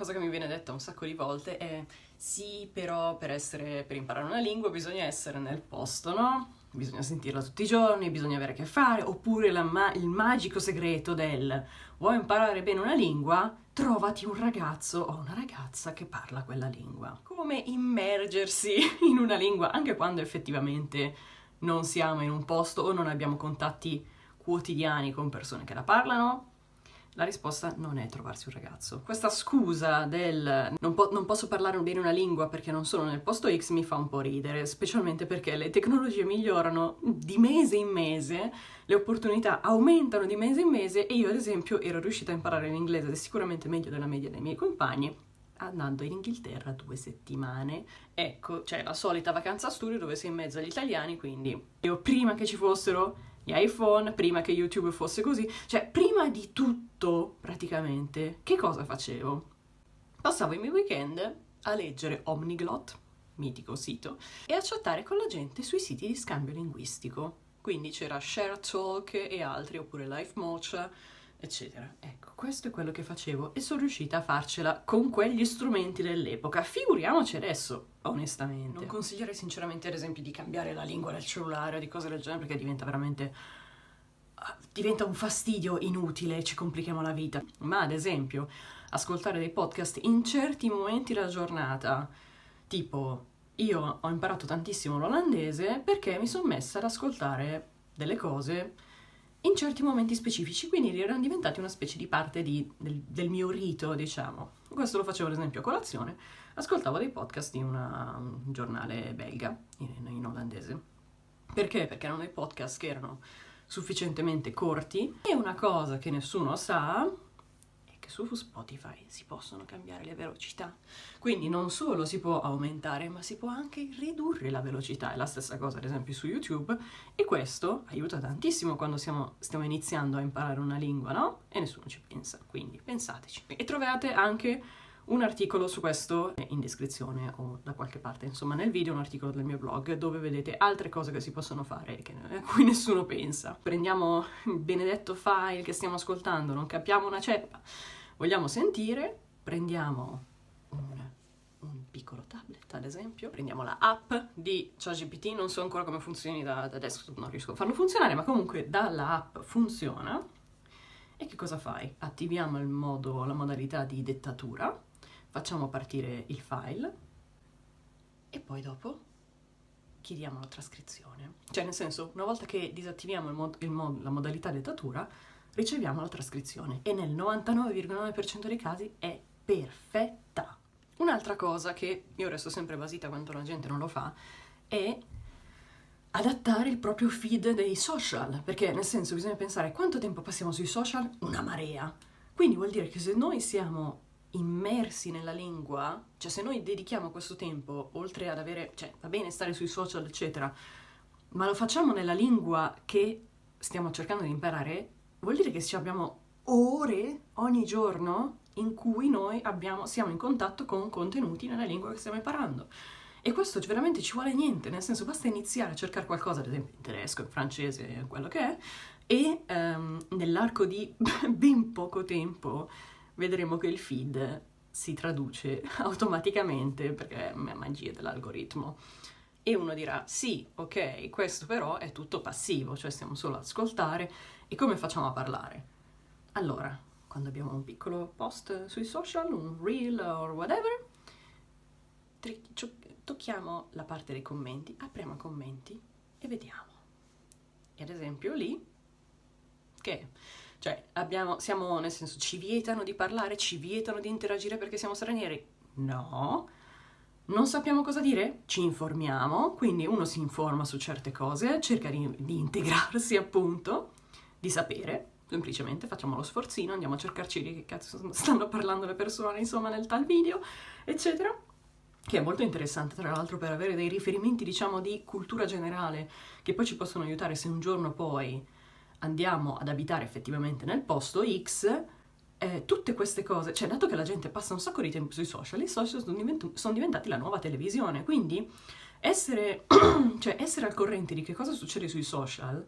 cosa che mi viene detta un sacco di volte è sì, però per imparare una lingua bisogna essere nel posto, no? Bisogna sentirla tutti i giorni, bisogna avere a che fare, oppure il magico segreto del vuoi imparare bene una lingua? Trovati un ragazzo o una ragazza che parla quella lingua. Come immergersi in una lingua anche quando effettivamente non siamo in un posto o non abbiamo contatti quotidiani con persone che la parlano? La risposta non è trovarsi un ragazzo. Questa scusa del non posso parlare bene una lingua perché non sono nel posto X mi fa un po' ridere, specialmente perché le tecnologie migliorano di mese in mese, le opportunità aumentano di mese in mese e io ad esempio ero riuscita a imparare l'inglese ed è sicuramente meglio della media dei miei compagni andando in Inghilterra 2 settimane. Ecco, c'è la solita vacanza studio dove sei in mezzo agli italiani, quindi io prima che ci fossero gli iPhone, prima che YouTube fosse così, cioè prima di tutto praticamente, che cosa facevo? Passavo i miei weekend a leggere Omniglot, mitico sito, e a chattare con la gente sui siti di scambio linguistico. Quindi c'era ShareTalk e altri, oppure LifeMocha, eccetera. Ecco, questo è quello che facevo e sono riuscita a farcela con quegli strumenti dell'epoca. Figuriamoci adesso, onestamente. Non consiglierei sinceramente, ad esempio, di cambiare la lingua del cellulare o di cose del genere perché diventa un fastidio inutile, ci complichiamo la vita. Ma ad esempio, ascoltare dei podcast in certi momenti della giornata, tipo io ho imparato tantissimo l'olandese perché mi sono messa ad ascoltare delle cose in certi momenti specifici, quindi erano diventati una specie di parte del mio rito, diciamo. Questo lo facevo ad esempio a colazione, ascoltavo dei podcast di un giornale belga in olandese. Perché? Perché erano dei podcast che erano sufficientemente corti e una cosa che nessuno sa è che su Spotify si possono cambiare le velocità. Quindi non solo si può aumentare, ma si può anche ridurre la velocità. È la stessa cosa ad esempio su YouTube e questo aiuta tantissimo quando stiamo iniziando a imparare una lingua, no? E nessuno ci pensa, quindi pensateci. E trovate anche un articolo su questo in descrizione o da qualche parte, insomma nel video un articolo del mio blog dove vedete altre cose che si possono fare a cui nessuno pensa. Prendiamo il benedetto file che stiamo ascoltando, non capiamo una ceppa, vogliamo sentire, prendiamo un piccolo tablet ad esempio, prendiamo la app di ChatGPT, non so ancora come funzioni da desktop, non riesco a farlo funzionare, ma comunque dalla app funziona. E che cosa fai? Attiviamo la modalità di dettatura, facciamo partire il file e poi dopo chiediamo la trascrizione. Cioè, nel senso, una volta che disattiviamo la modalità dettatura, riceviamo la trascrizione e nel 99,9% dei casi è perfetta. Un'altra cosa che io resto sempre basita quando la gente non lo fa è adattare il proprio feed dei social, perché nel senso bisogna pensare quanto tempo passiamo sui social? Una marea. Quindi vuol dire che se noi siamo immersi nella lingua, cioè se noi dedichiamo questo tempo, oltre ad avere, cioè va bene stare sui social eccetera, ma lo facciamo nella lingua che stiamo cercando di imparare, vuol dire che abbiamo ore ogni giorno in cui noi siamo in contatto con contenuti nella lingua che stiamo imparando. E questo veramente ci vuole niente, nel senso basta iniziare a cercare qualcosa, ad esempio in tedesco, in francese, quello che è, e nell'arco di ben poco tempo vedremo che il feed si traduce automaticamente perché è magia dell'algoritmo. E uno dirà, sì, ok, questo però è tutto passivo, cioè stiamo solo ad ascoltare. E come facciamo a parlare? Allora, quando abbiamo un piccolo post sui social, un reel or whatever, tocchiamo la parte dei commenti, apriamo commenti e vediamo. E ad esempio lì, che? Cioè, nel senso, ci vietano di parlare, ci vietano di interagire perché siamo stranieri? No. Non sappiamo cosa dire? Ci informiamo, quindi uno si informa su certe cose, cerca di integrarsi appunto, di sapere, semplicemente facciamo lo sforzino, andiamo a cercarci di che cazzo stanno parlando le persone, insomma, nel tal video, eccetera. Che è molto interessante tra l'altro per avere dei riferimenti diciamo di cultura generale che poi ci possono aiutare se un giorno poi andiamo ad abitare effettivamente nel posto X, tutte queste cose, cioè dato che la gente passa un sacco di tempo sui social, i social sono diventati la nuova televisione, quindi essere al corrente di che cosa succede sui social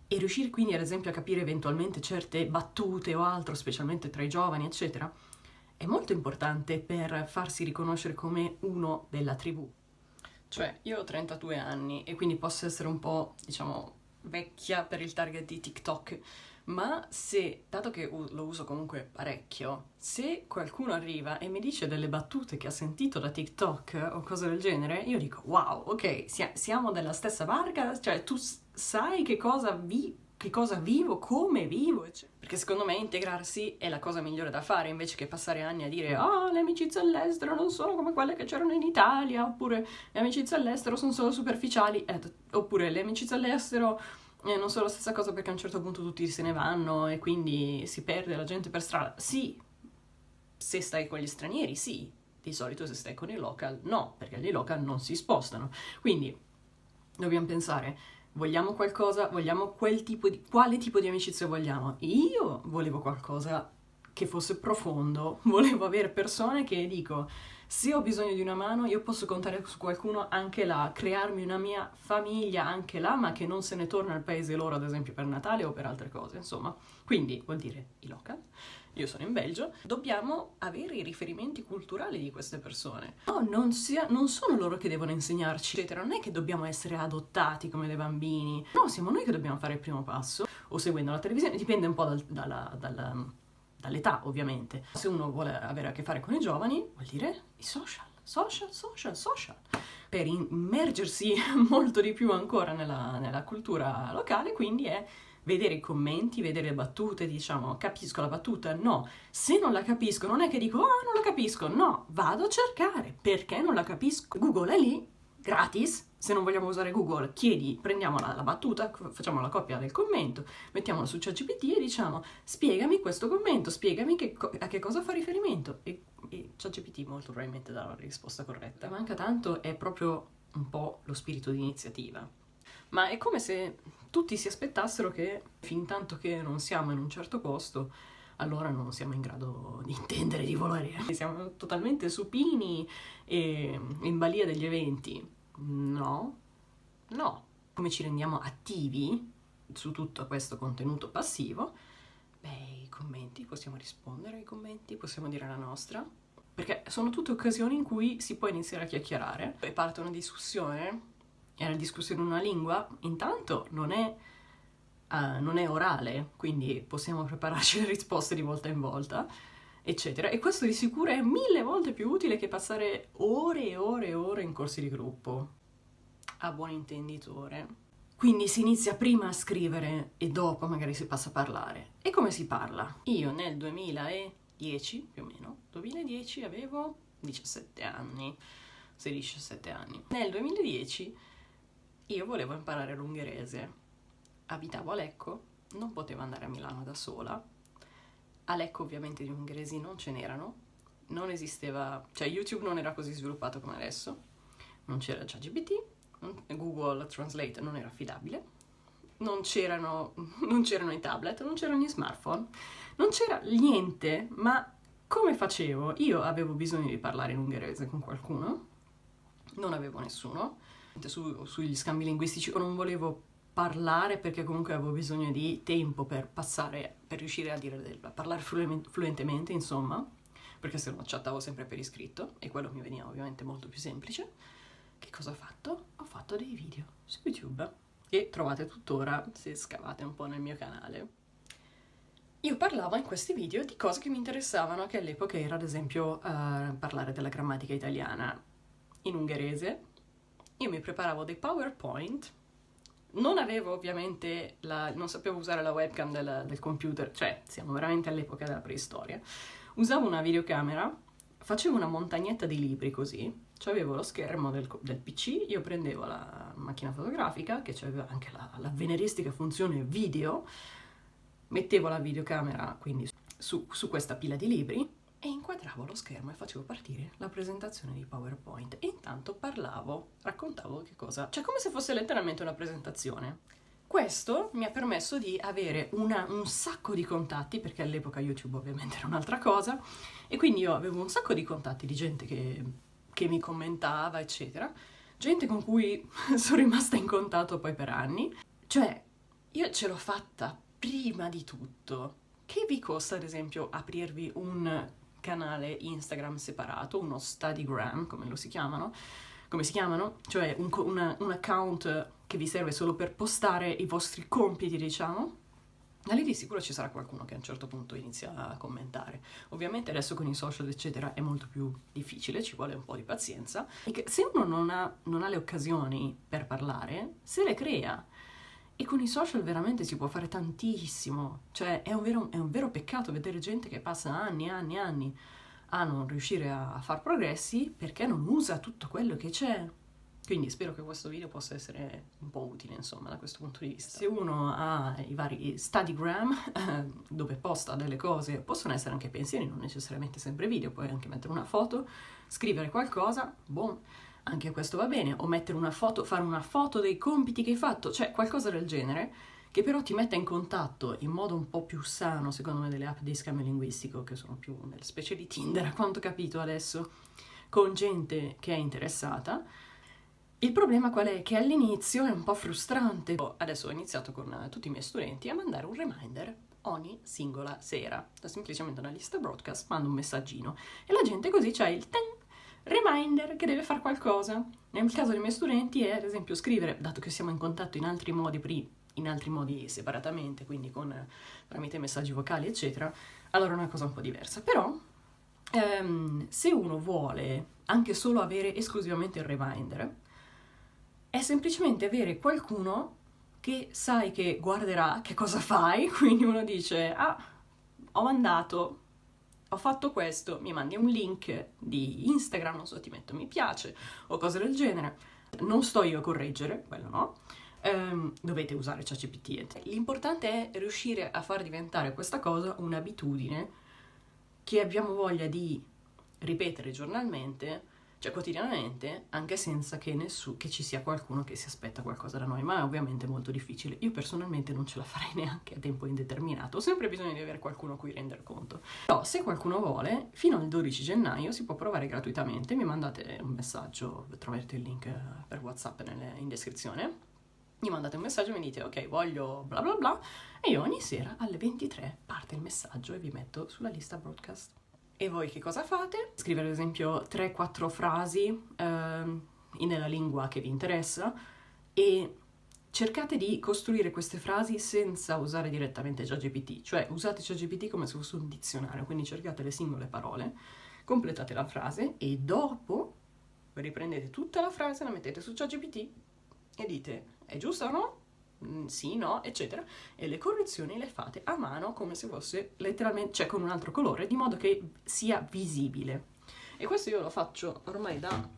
e riuscire quindi ad esempio a capire eventualmente certe battute o altro, specialmente tra i giovani eccetera, è molto importante per farsi riconoscere come uno della tribù. Cioè, io ho 32 anni e quindi posso essere un po', diciamo, vecchia per il target di TikTok, ma se, dato che lo uso comunque parecchio, se qualcuno arriva e mi dice delle battute che ha sentito da TikTok o cose del genere, io dico, wow, ok, siamo della stessa barca, cioè tu sai che cosa vivo, come vivo, eccetera. Perché secondo me integrarsi è la cosa migliore da fare, invece che passare anni a dire le amicizie all'estero non sono come quelle che c'erano in Italia, oppure le amicizie all'estero sono solo superficiali, oppure le amicizie all'estero non sono la stessa cosa perché a un certo punto tutti se ne vanno e quindi si perde la gente per strada. Sì, se stai con gli stranieri, sì. Di solito se stai con i local, no, perché i local non si spostano. Quindi dobbiamo pensare, vogliamo qualcosa, vogliamo quale tipo di amicizia vogliamo? Io volevo qualcosa che fosse profondo, volevo avere persone che dico, se ho bisogno di una mano, io posso contare su qualcuno anche là, crearmi una mia famiglia anche là, ma che non se ne torna al paese loro, ad esempio per Natale o per altre cose, insomma. Quindi vuol dire i local. Io sono in Belgio, dobbiamo avere i riferimenti culturali di queste persone. No, non sono loro che devono insegnarci, eccetera. Non è che dobbiamo essere adottati come dei bambini. No, siamo noi che dobbiamo fare il primo passo. O seguendo la televisione, dipende un po' dall'età, ovviamente. Se uno vuole avere a che fare con i giovani, vuol dire i social. Social. Per immergersi molto di più ancora nella cultura locale, quindi è vedere i commenti, vedere le battute, diciamo, capisco la battuta? No. Se non la capisco, non è che dico, non la capisco, no, vado a cercare, perché non la capisco? Google è lì, gratis, se non vogliamo usare Google, prendiamo la battuta, facciamo la copia del commento, mettiamolo su ChatGPT e diciamo, spiegami questo commento, spiegami a che cosa fa riferimento, e ChatGPT molto probabilmente dà la risposta corretta. Manca tanto, è proprio un po' lo spirito di iniziativa. Ma è come se tutti si aspettassero che fin tanto che non siamo in un certo posto, allora non siamo in grado di intendere, di volere. Siamo totalmente supini e in balia degli eventi. No. Come ci rendiamo attivi su tutto questo contenuto passivo? Beh, i commenti, possiamo rispondere ai commenti, possiamo dire la nostra. Perché sono tutte occasioni in cui si può iniziare a chiacchierare e parte una discussione. E la discussione in una lingua, intanto non è orale, quindi possiamo prepararci le risposte di volta in volta, eccetera. E questo di sicuro è 1000 volte più utile che passare ore e ore e ore in corsi di gruppo, a buon intenditore. Quindi si inizia prima a scrivere e dopo magari si passa a parlare. E come si parla? Io nel 2010, più o meno, 2010 avevo 17 anni, 16-17 anni. Nel 2010 io volevo imparare l'ungherese. Abitavo a Lecco, non potevo andare a Milano da sola. A Lecco ovviamente gli ungheresi non ce n'erano, non esisteva, cioè YouTube non era così sviluppato come adesso, non c'era ChatGPT, Google Translate non era affidabile, non c'erano i tablet, non c'erano gli smartphone, non c'era niente, ma come facevo? Io avevo bisogno di parlare in ungherese con qualcuno, non avevo nessuno, sugli scambi linguistici o non volevo parlare perché comunque avevo bisogno di tempo per riuscire a parlare fluentemente, insomma, perché se no chattavo sempre per iscritto e quello mi veniva ovviamente molto più semplice. Che cosa ho fatto? Ho fatto dei video su YouTube che trovate tuttora se scavate un po' nel mio canale. Io parlavo in questi video di cose che mi interessavano, che all'epoca era ad esempio parlare della grammatica italiana in ungherese. Io mi preparavo dei PowerPoint, non avevo ovviamente non sapevo usare la webcam del computer, cioè siamo veramente all'epoca della preistoria. Usavo una videocamera, facevo una montagnetta di libri così, cioè avevo lo schermo del PC, io prendevo la macchina fotografica, che aveva anche la veneristica funzione video, mettevo la videocamera quindi su questa pila di libri, e inquadravo lo schermo e facevo partire la presentazione di PowerPoint e intanto raccontavo che cosa, cioè come se fosse letteralmente una presentazione. Questo mi ha permesso di avere un sacco di contatti, perché all'epoca YouTube ovviamente era un'altra cosa, e quindi io avevo un sacco di contatti di gente che mi commentava, eccetera, gente con cui sono rimasta in contatto poi per anni. Cioè, io ce l'ho fatta prima di tutto. Che vi costa, ad esempio, aprirvi un canale Instagram separato, uno Studygram, come si chiamano, cioè un account che vi serve solo per postare i vostri compiti, diciamo. Da lì di sicuro ci sarà qualcuno che a un certo punto inizia a commentare. Ovviamente adesso con i social eccetera è molto più difficile, ci vuole un po' di pazienza. E che se uno non ha le occasioni per parlare, se le crea. E con i social veramente si può fare tantissimo. Cioè è un vero peccato vedere gente che passa anni e anni e anni a non riuscire a far progressi perché non usa tutto quello che c'è. Quindi spero che questo video possa essere un po' utile, insomma, da questo punto di vista. Se uno ha i vari Studygram, dove posta delle cose, possono essere anche pensieri, non necessariamente sempre video, puoi anche mettere una foto, scrivere qualcosa, boh, anche questo va bene, o mettere una foto, fare una foto dei compiti che hai fatto, cioè qualcosa del genere, che però ti metta in contatto in modo un po' più sano, secondo me, delle app di scambio linguistico, che sono più nelle specie di Tinder, a quanto ho capito adesso, con gente che è interessata. Il problema qual è? Che all'inizio è un po' frustrante. Adesso ho iniziato con tutti i miei studenti a mandare un reminder ogni singola sera. Semplicemente una lista broadcast, mando un messaggino e la gente così c'ha il reminder che deve fare qualcosa. Nel caso dei miei studenti è ad esempio scrivere, dato che siamo in contatto in altri modi separatamente, quindi tramite messaggi vocali eccetera, allora è una cosa un po' diversa. Però se uno vuole anche solo avere esclusivamente il reminder, è semplicemente avere qualcuno che sai che guarderà che cosa fai, quindi uno dice, ho fatto questo, mi mandi un link di Instagram, non so, ti metto mi piace, o cose del genere. Non sto io a correggere, quello no, dovete usare ChatGPT. L'importante è riuscire a far diventare questa cosa un'abitudine che abbiamo voglia di ripetere giornalmente, cioè quotidianamente, anche senza che ci sia qualcuno che si aspetta qualcosa da noi, ma è ovviamente molto difficile. Io personalmente non ce la farei neanche a tempo indeterminato, ho sempre bisogno di avere qualcuno a cui render conto. Però se qualcuno vuole, fino al 12 gennaio si può provare gratuitamente, mi mandate un messaggio, troverete il link per WhatsApp in descrizione, mi mandate un messaggio e mi dite ok, voglio bla bla bla, e io ogni sera alle 23 parte il messaggio e vi metto sulla lista broadcast. E voi che cosa fate? Scrivere ad esempio 3-4 frasi nella lingua che vi interessa e cercate di costruire queste frasi senza usare direttamente ChatGPT, cioè usate ChatGPT come se fosse un dizionario, quindi cercate le singole parole, completate la frase e dopo riprendete tutta la frase, la mettete su ChatGPT e dite è giusta o no? Sì, no, eccetera, e le correzioni le fate a mano come se fosse letteralmente, cioè con un altro colore, di modo che sia visibile. E questo io lo faccio ormai da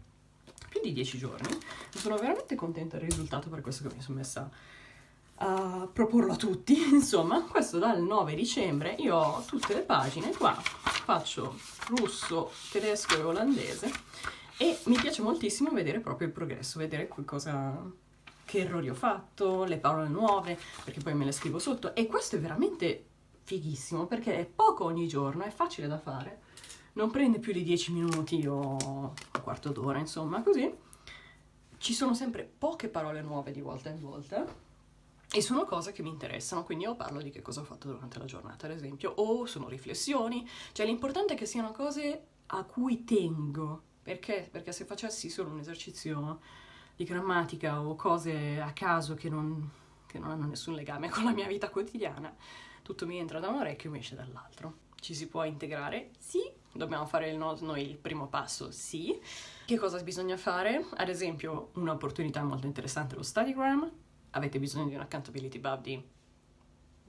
più di 10 giorni. Sono veramente contenta del risultato, per questo che mi sono messa a proporlo a tutti. Insomma, questo dal 9 dicembre io ho tutte le pagine qua, faccio russo, tedesco e olandese e mi piace moltissimo vedere proprio il progresso, vedere che errori ho fatto, le parole nuove, perché poi me le scrivo sotto. E questo è veramente fighissimo, perché è poco ogni giorno, è facile da fare, non prende più di 10 minuti o un quarto d'ora, insomma, così. Ci sono sempre poche parole nuove di volta in volta e sono cose che mi interessano, quindi io parlo di che cosa ho fatto durante la giornata, ad esempio, o sono riflessioni, cioè l'importante è che siano cose a cui tengo, perché se facessi solo un esercizio di grammatica o cose a caso che non hanno nessun legame con la mia vita quotidiana, tutto mi entra da un orecchio e mi esce dall'altro. Ci si può integrare? Sì. Dobbiamo fare noi il primo passo? Sì. Che cosa bisogna fare? Ad esempio, un'opportunità molto interessante è lo Studygram. Avete bisogno di un accountability buddy?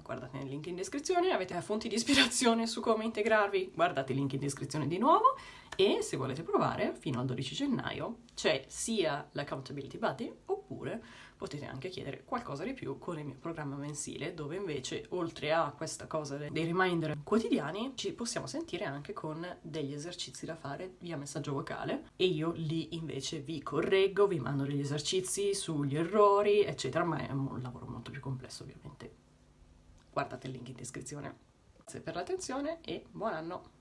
Guardate nel link in descrizione. Avete fonti di ispirazione su come integrarvi? Guardate il link in descrizione di nuovo. E se volete provare, fino al 12 gennaio c'è sia l'accountability buddy oppure potete anche chiedere qualcosa di più con il mio programma mensile, dove invece oltre a questa cosa dei reminder quotidiani ci possiamo sentire anche con degli esercizi da fare via messaggio vocale e io lì invece vi correggo, vi mando degli esercizi sugli errori eccetera, ma è un lavoro molto più complesso ovviamente. Guardate il link in descrizione. Grazie per l'attenzione e buon anno!